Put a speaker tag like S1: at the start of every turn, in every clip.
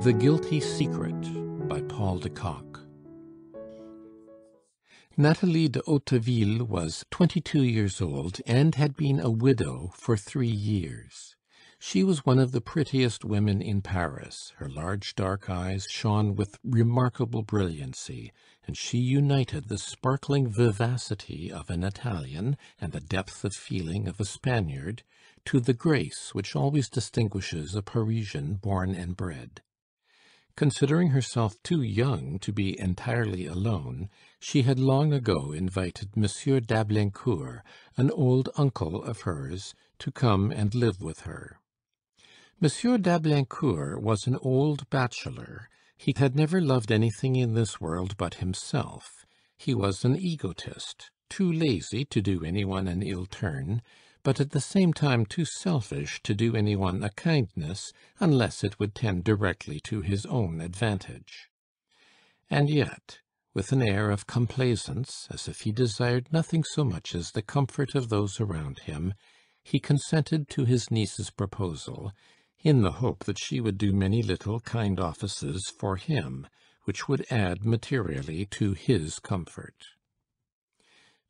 S1: The Guilty Secret by Paul de Kock. Nathalie De Hauteville was 22 years old and had been a widow for 3 years. She was one of the prettiest women in Paris. Her large dark eyes shone with remarkable brilliancy, and she united the sparkling vivacity of an Italian and the depth of feeling of a Spaniard to the grace which always distinguishes a Parisian born and bred. Considering herself too young to be entirely alone, she had long ago invited Monsieur d'Ablincourt, an old uncle of hers, to come and live with her. Monsieur d'Ablincourt was an old bachelor. He had never loved anything in this world but himself. He was an egotist, too lazy to do anyone an ill turn, but at the same time too selfish to do anyone a kindness unless it would tend directly to his own advantage. And yet, with an air of complaisance, as if he desired nothing so much as the comfort of those around him, he consented to his niece's proposal, in the hope that she would do many little kind offices for him, which would add materially to his comfort.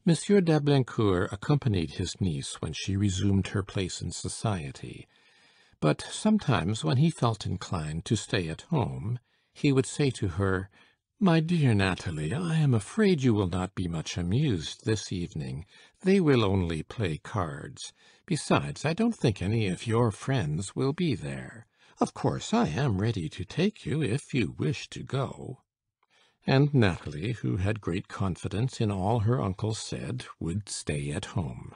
S1: Monsieur d'Ablincourt accompanied his niece when she resumed her place in society, but sometimes when he felt inclined to stay at home, he would say to her, "My dear Nathalie, I am afraid you will not be much amused this evening. They will only play cards. Besides, I don't think any of your friends will be there. Of course, I am ready to take you if you wish to go." And Nathalie, who had great confidence in all her uncle said, would stay at home.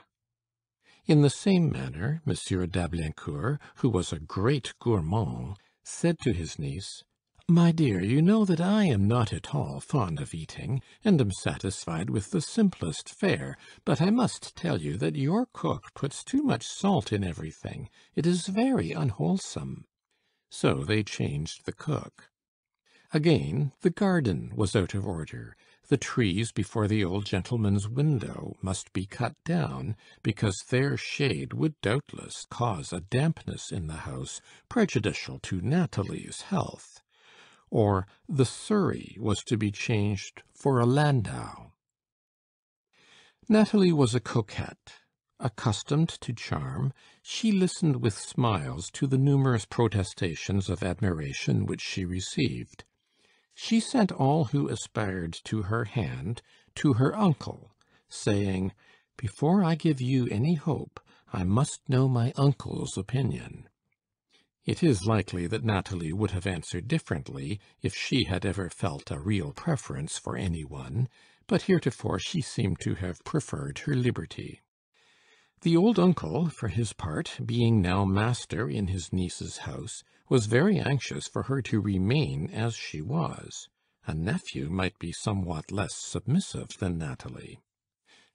S1: In the same manner, Monsieur d'Ablincourt, who was a great gourmand, said to his niece, "My dear, you know that I am not at all fond of eating, and am satisfied with the simplest fare, but I must tell you that your cook puts too much salt in everything. It is very unwholesome." So they changed the cook. Again, the garden was out of order. The trees before the old gentleman's window must be cut down, because their shade would doubtless cause a dampness in the house prejudicial to Nathalie's health. Or the surrey was to be changed for a landau. Nathalie was a coquette. Accustomed to charm, she listened with smiles to the numerous protestations of admiration which she received. She sent all who aspired to her hand to her uncle, saying, "Before I give you any hope, I must know my uncle's opinion." It is likely that Nathalie would have answered differently if she had ever felt a real preference for any one, but heretofore she seemed to have preferred her liberty. The old uncle, for his part, being now master in his niece's house, was very anxious for her to remain as she was. A nephew might be somewhat less submissive than Nathalie.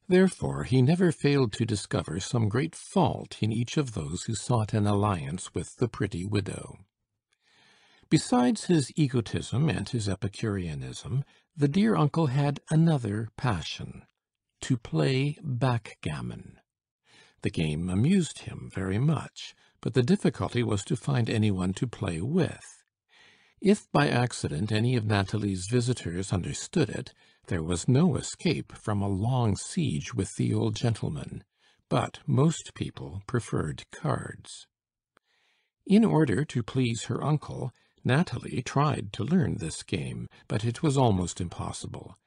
S1: Therefore he never failed to discover some great fault in each of those who sought an alliance with the pretty widow. Besides his egotism and his Epicureanism, the dear uncle had another passion: to play backgammon. The game amused him very much, but the difficulty was to find any one to play with. If by accident any of Nathalie's visitors understood it, there was no escape from a long siege with the old gentleman, but most people preferred cards. In order to please her uncle, Nathalie tried to learn this game, but it was almost impossible.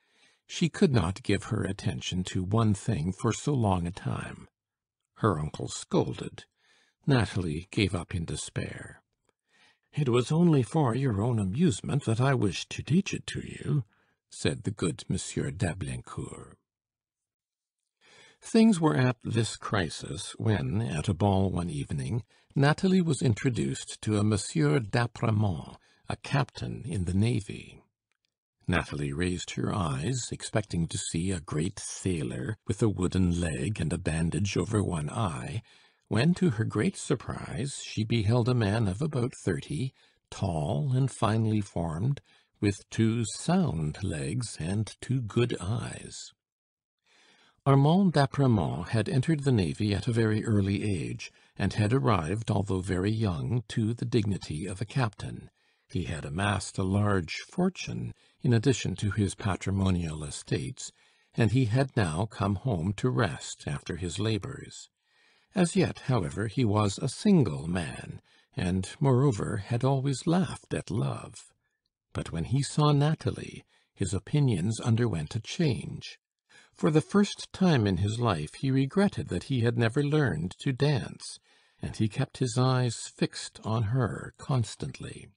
S1: She could not give her attention to one thing for so long a time. Her uncle scolded. Nathalie gave up in despair. "It was only for your own amusement that I wished to teach it to you," said the good Monsieur d'Ablincourt. Things were at this crisis when, at a ball one evening, Nathalie was introduced to a Monsieur d'Apremont, a captain in the navy. Nathalie raised her eyes, expecting to see a great sailor with a wooden leg and a bandage over one eye, when, to her great surprise, she beheld a man of about 30, tall and finely formed, with 2 sound legs and 2 good eyes. Armand d'Apremont had entered the navy at a very early age, and had arrived, although very young, to the dignity of a captain. He had amassed a large fortune, in addition to his patrimonial estates, and he had now come home to rest after his labours. As yet, however, he was a single man, and, moreover, had always laughed at love. But when he saw Nathalie, his opinions underwent a change. For the first time in his life he regretted that he had never learned to dance, and he kept his eyes fixed on her constantly.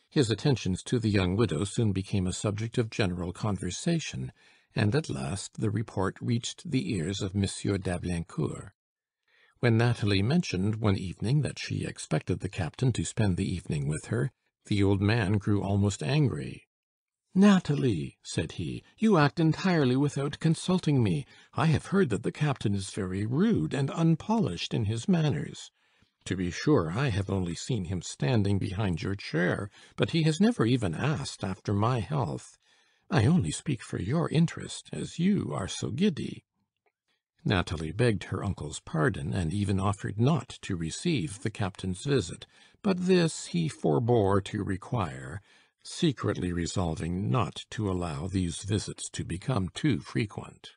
S1: His attentions to the young widow soon became a subject of general conversation, and at last the report reached the ears of Monsieur d'Ablincourt. When Nathalie mentioned one evening that she expected the captain to spend the evening with her, the old man grew almost angry. "Nathalie," said he, "you act entirely without consulting me. I have heard that the captain is very rude and unpolished in his manners. To be sure, I have only seen him standing behind your chair, but he has never even asked after my health. I only speak for your interest, as you are so giddy." Nathalie begged her uncle's pardon, and even offered not to receive the captain's visit, but this he forbore to require, secretly resolving not to allow these visits to become too frequent.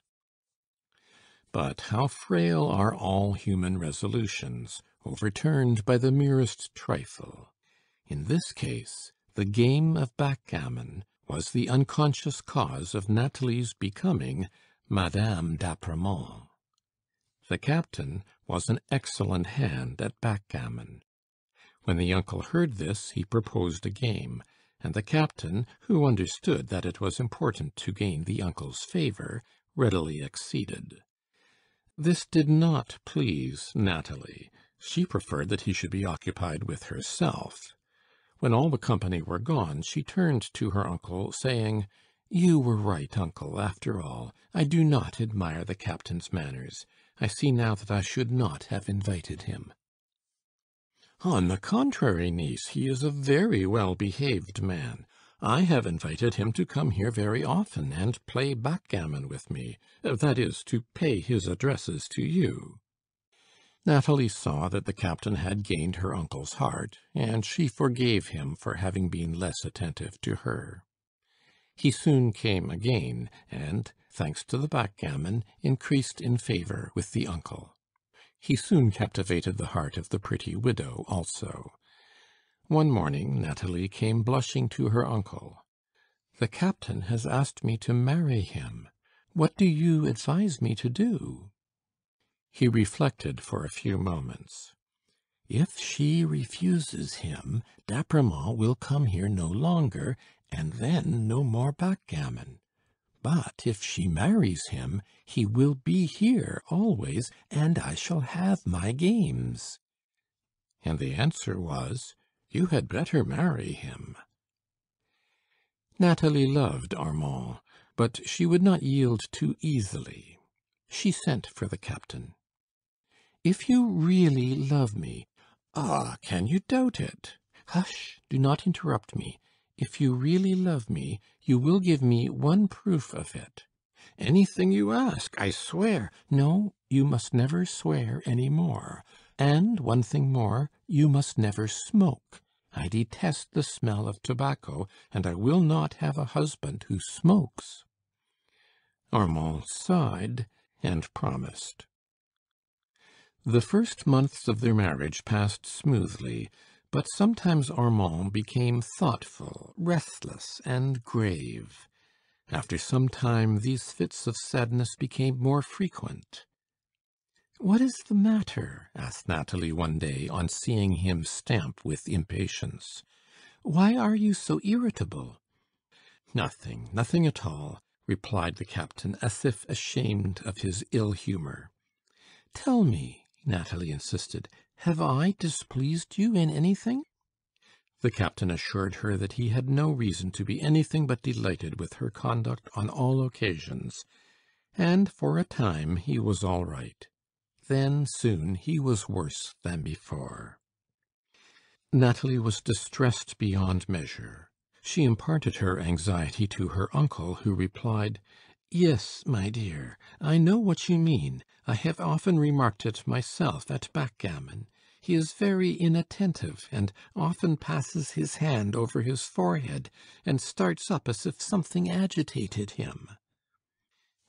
S1: But how frail are all human resolutions, overturned by the merest trifle! In this case, the game of backgammon was the unconscious cause of Nathalie's becoming Madame d'Apremont. The captain was an excellent hand at backgammon. When the uncle heard this, he proposed a game, and the captain, who understood that it was important to gain the uncle's favour, readily acceded. This did not please Nathalie. She preferred that he should be occupied with herself. When all the company were gone, she turned to her uncle, saying, "You were right, uncle, after all. I do not admire the captain's manners. I see now that I should not have invited him." "On the contrary, niece, he is a very well-behaved man. I have invited him to come here very often and play backgammon with me, that is, to pay his addresses to you." Nathalie saw that the captain had gained her uncle's heart, and she forgave him for having been less attentive to her. He soon came again, and, thanks to the backgammon, increased in favour with the uncle. He soon captivated the heart of the pretty widow also. One morning Nathalie came blushing to her uncle. "The captain has asked me to marry him. What do you advise me to do?" He reflected for a few moments. "If she refuses him, d'Apremont will come here no longer, and then no more backgammon. But if she marries him, he will be here always, and I shall have my games." And the answer was, "You had better marry him." Nathalie loved Armand, but she would not yield too easily. She sent for the captain. "If you really love me—" "Ah, can you doubt it?" "Hush! Do not interrupt me. If you really love me, you will give me one proof of it." "Anything you ask, I swear—" "No, you must never swear any more. And one thing more, you must never smoke. I detest the smell of tobacco, and I will not have a husband who smokes." Armand sighed and promised. The first months of their marriage passed smoothly, but sometimes Armand became thoughtful, restless, and grave. After some time these fits of sadness became more frequent. "What is the matter?" asked Nathalie one day, on seeing him stamp with impatience. "Why are you so irritable?" "Nothing, nothing at all," replied the captain, as if ashamed of his ill humour. "Tell me," Nathalie insisted, "have I displeased you in anything?" The captain assured her that he had no reason to be anything but delighted with her conduct on all occasions, and for a time he was all right. Then soon he was worse than before. Nathalie was distressed beyond measure. She imparted her anxiety to her uncle, who replied, "Yes, my dear, I know what you mean. I have often remarked it myself at backgammon. He is very inattentive, and often passes his hand over his forehead, and starts up as if something agitated him."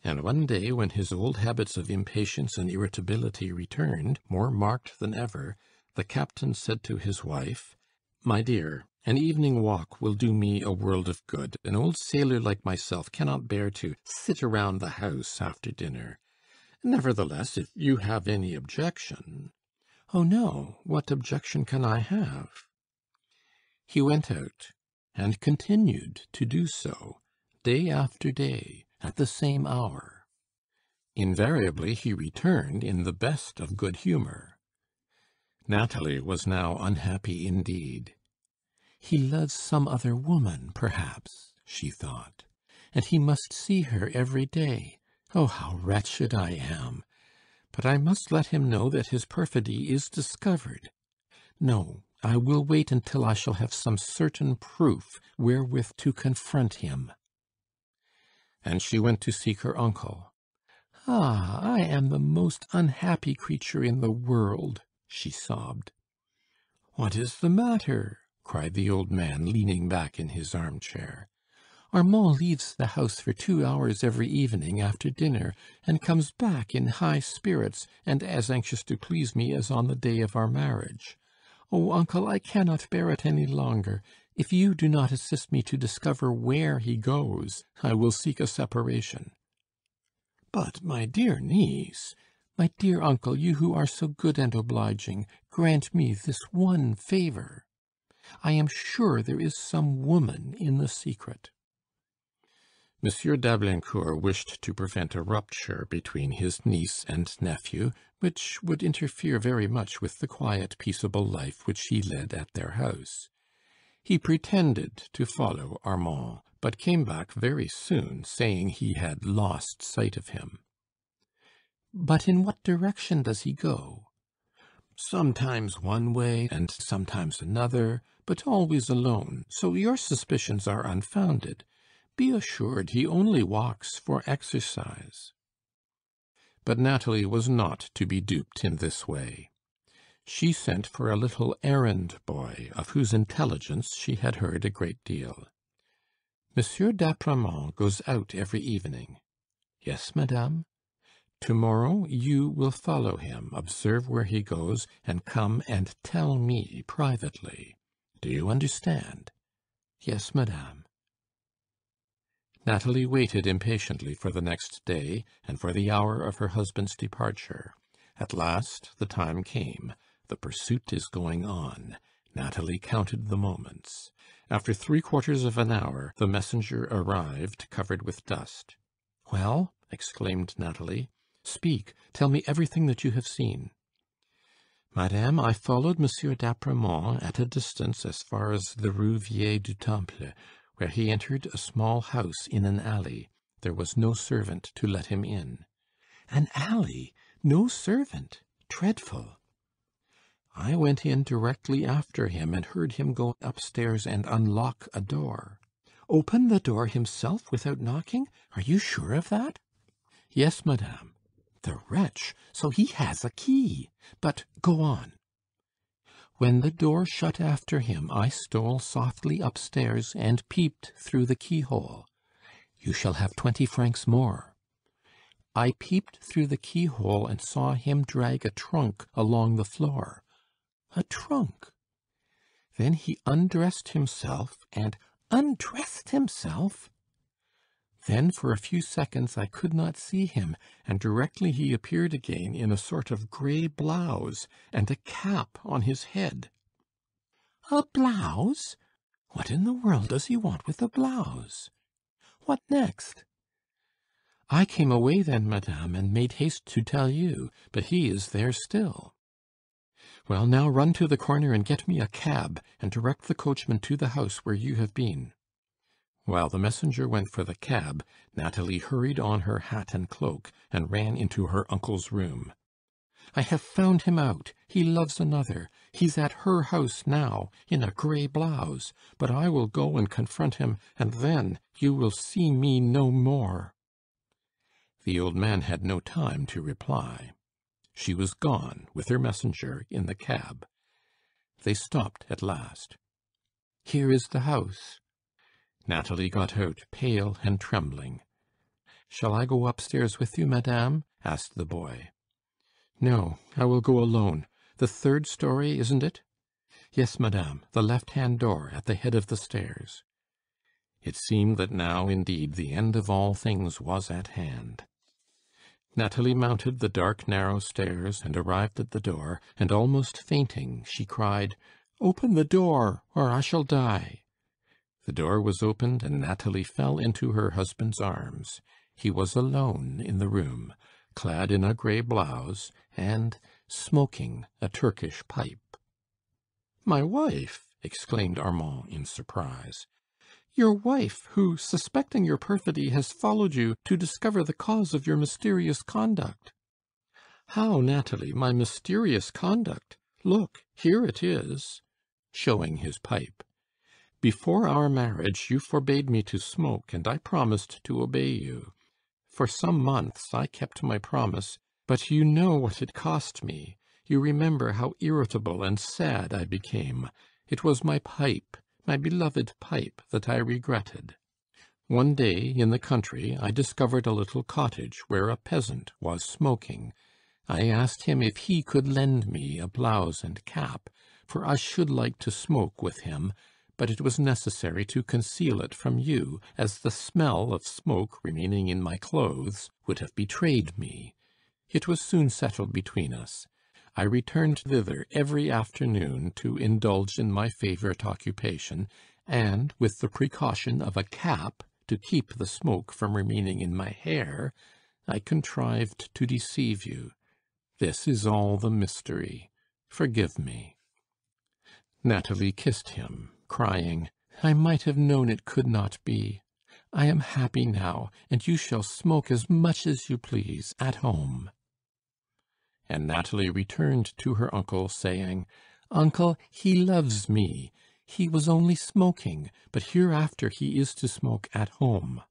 S1: And one day, when his old habits of impatience and irritability returned, more marked than ever, the captain said to his wife, "My dear, an evening walk will do me a world of good. An old sailor like myself cannot bear to sit around the house after dinner. Nevertheless, if you have any objection—" "Oh, no. What objection can I have?" He went out, and continued to do so, day after day, at the same hour. Invariably he returned in the best of good humor. Nathalie was now unhappy indeed. "He loves some other woman, perhaps," she thought, "and he must see her every day. Oh, how wretched I am! But I must let him know that his perfidy is discovered. No, I will wait until I shall have some certain proof wherewith to confront him." And she went to seek her uncle. "Ah, I am the most unhappy creature in the world," she sobbed. "What is the matter?" cried the old man, leaning back in his armchair. "Armand leaves the house for 2 hours every evening after dinner, and comes back in high spirits, and as anxious to please me as on the day of our marriage. Oh, uncle, I cannot bear it any longer. If you do not assist me to discover where he goes, I will seek a separation." "But, my dear niece—" "My dear uncle, you who are so good and obliging, grant me this one favor. I am sure there is some woman in the secret." Monsieur d'Ablincourt wished to prevent a rupture between his niece and nephew, which would interfere very much with the quiet, peaceable life which he led at their house. He pretended to follow Armand, but came back very soon, saying he had lost sight of him. "But in what direction does he go?" "Sometimes one way, and sometimes another, but always alone, so your suspicions are unfounded. Be assured he only walks for exercise." But Nathalie was not to be duped in this way. She sent for a little errand boy, of whose intelligence she had heard a great deal. "Monsieur d'Apremont goes out every evening." "Yes, madame." "To-morrow you will follow him, observe where he goes, and come and tell me privately. Do you understand?" "Yes, madame." Nathalie waited impatiently for the next day, and for the hour of her husband's departure. At last the time came. The pursuit is going on. Nathalie counted the moments. After 3/4 of an hour, the messenger arrived, covered with dust. "Well?" exclaimed Nathalie. "Speak, tell me everything that you have seen." "Madame, I followed Monsieur d'Apremont at a distance as far as the Rue Vieille du Temple, where he entered a small house in an alley. There was no servant to let him in." "An alley! No servant! Dreadful!" "I went in directly after him, and heard him go upstairs and unlock a door." "Open the door himself without knocking? Are you sure of that?" "Yes, madame." "The wretch! So he has a key. But go on." "When the door shut after him, I stole softly upstairs and peeped through the keyhole. You shall have 20 francs more. I peeped through the keyhole and saw him drag a trunk along the floor." "A trunk?" "Then he undressed himself and—" "Undressed himself?" "Then for a few seconds I could not see him, and directly he appeared again in a sort of grey blouse, and a cap on his head." "A blouse? What in the world does he want with a blouse? What next?" "I came away then, madame, and made haste to tell you, but he is there still." "Well, now run to the corner and get me a cab, and direct the coachman to the house where you have been." While the messenger went for the cab, Nathalie hurried on her hat and cloak, and ran into her uncle's room. "I have found him out. He loves another. He's at her house now, in a grey blouse. But I will go and confront him, and then you will see me no more." The old man had no time to reply. She was gone, with her messenger, in the cab. They stopped at last. "Here is the house." Nathalie got out, pale and trembling. "Shall I go upstairs with you, madame?" asked the boy. "No, I will go alone. The third story, isn't it?" "Yes, madame, the left-hand door, at the head of the stairs." It seemed that now, indeed, the end of all things was at hand. Nathalie mounted the dark, narrow stairs, and arrived at the door, and almost fainting, she cried, "Open the door, or I shall die!" The door was opened, and Nathalie fell into her husband's arms. He was alone in the room, clad in a grey blouse, and smoking a Turkish pipe. "My wife!" exclaimed Armand in surprise. "Your wife, who, suspecting your perfidy, has followed you to discover the cause of your mysterious conduct." "How, Nathalie, my mysterious conduct? Look, here it is," showing his pipe. "Before our marriage you forbade me to smoke, and I promised to obey you. For some months I kept my promise, but you know what it cost me. You remember how irritable and sad I became. It was my pipe, my beloved pipe, that I regretted. One day, in the country, I discovered a little cottage where a peasant was smoking. I asked him if he could lend me a blouse and cap, for I should like to smoke with him, but it was necessary to conceal it from you, as the smell of smoke remaining in my clothes would have betrayed me. It was soon settled between us. I returned thither every afternoon to indulge in my favorite occupation, and, with the precaution of a cap to keep the smoke from remaining in my hair, I contrived to deceive you. This is all the mystery. Forgive me." Nathalie kissed him, crying, "I might have known it could not be. I am happy now, and you shall smoke as much as you please at home." And Nathalie returned to her uncle, saying, "Uncle, he loves me. He was only smoking, but hereafter he is to smoke at home."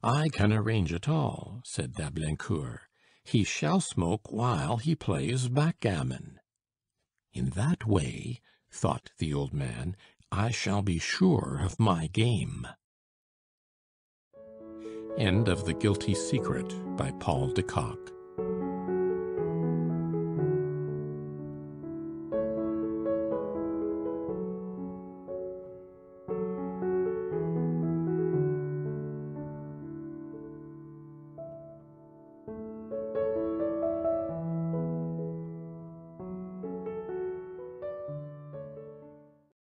S1: "I can arrange it all," said d'Ablincourt. "He shall smoke while he plays backgammon." "In that way," thought the old man, "I shall be sure of my game." End of The Guilty Secret by Paul de Kock.